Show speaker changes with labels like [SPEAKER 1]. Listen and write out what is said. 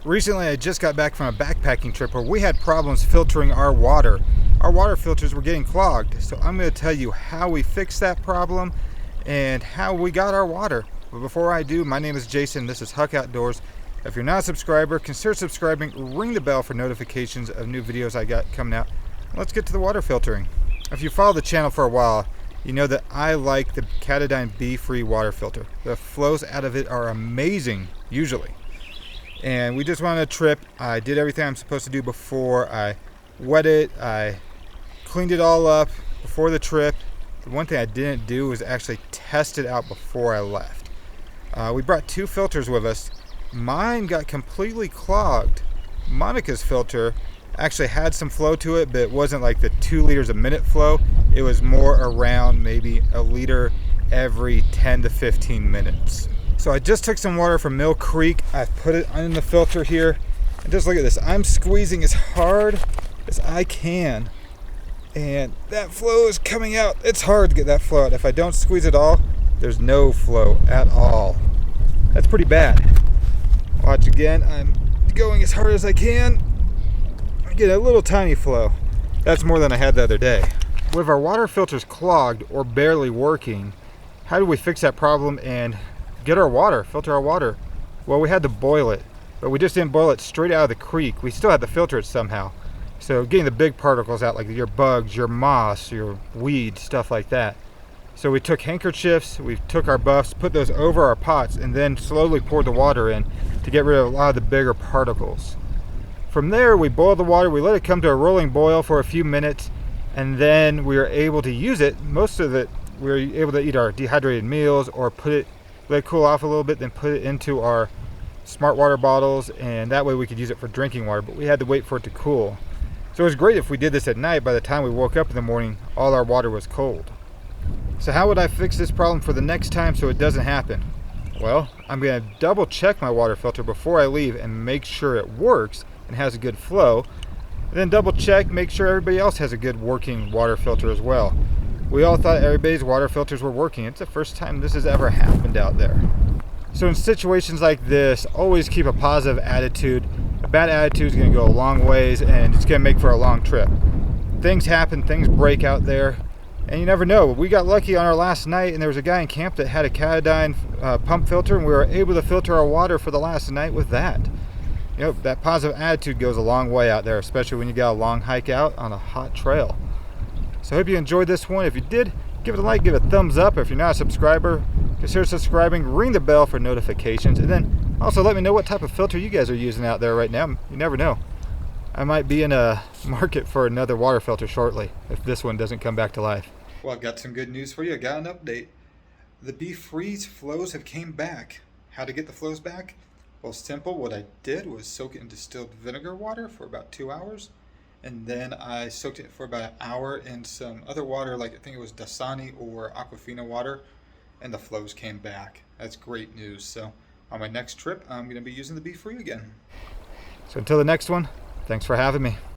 [SPEAKER 1] Recently, I just got back from a backpacking trip where we had problems filtering our water. Our water filters were getting clogged, so I'm going to tell you how we fixed that problem and how we got our water. But before I do, my name is Jason. This is Huck Outdoors. If you're not a subscriber, consider subscribing. Ring the bell for notifications of new videos I got coming out. Let's get to the water filtering. If you follow the channel for a while, you know that I like the Katadyn BeFree water filter. The flows out of it are amazing, usually. And we just went on a trip. I did everything I'm supposed to do before. I wet it, I cleaned it all up before the trip. The one thing I didn't do was actually test it out before I left. We brought two filters with us. Mine got completely clogged. Monica's filter actually had some flow to it, but it wasn't like the 2 liters a minute flow. It was more around maybe a liter every 10 to 15 minutes. So I just took some water from Mill Creek. I put it in the filter here. And just look at this. I'm squeezing as hard as I can. And that flow is coming out. It's hard to get that flow out. If I don't squeeze at all, there's no flow at all. That's pretty bad. Watch again. I'm going as hard as I can. I get a little tiny flow. That's more than I had the other day. With our water filters clogged or barely working, how do we fix that problem and get our water, filter our water? Well, we had to boil it, but we just didn't boil it straight out of the creek. We still had to filter it somehow. So getting the big particles out, like your bugs, your moss, your weeds, stuff like that. So we took handkerchiefs, we took our buffs, put those over our pots, and then slowly poured the water in to get rid of a lot of the bigger particles. From there, we boiled the water, we let it come to a rolling boil for a few minutes, and then we were able to use it. Most of it, we were able to eat our dehydrated meals or let it cool off a little bit, then put it into our smart water bottles, and that way we could use it for drinking water, but we had to wait for it to cool. So it was great if we did this at night. By the time we woke up in the morning, all our water was cold. So how would I fix this problem for the next time so it doesn't happen? Well, I'm going to double check my water filter before I leave and make sure it works and has a good flow. And then double check, make sure everybody else has a good working water filter as well. We all thought everybody's water filters were working. It's the first time this has ever happened out there. So in situations like this, always keep a positive attitude. A bad attitude is going to go a long ways, and it's going to make for a long trip. Things happen, things break out there, and you never know. We got lucky on our last night, and there was a guy in camp that had a Katadyn pump filter, and we were able to filter our water for the last night with that. You know, that positive attitude goes a long way out there, especially when you got a long hike out on a hot trail. So I hope you enjoyed this one. If you did, give it a like, give it a thumbs up. If you're not a subscriber, consider subscribing, ring the bell for notifications, and then also let me know what type of filter you guys are using out there right now. You never know. I might be in a market for another water filter shortly if this one doesn't come back to life. Well, I've got some good news for you. I got an update. The BeFree's flows have came back. How to get the flows back? Well, simple. What I did was soak it in distilled vinegar water for about 2 hours. And then I soaked it for about an hour in some other water, like I think it was Dasani or Aquafina water, and the flows came back. That's great news. So on my next trip, I'm going to be using the BeFree again. So until the next one, thanks for having me.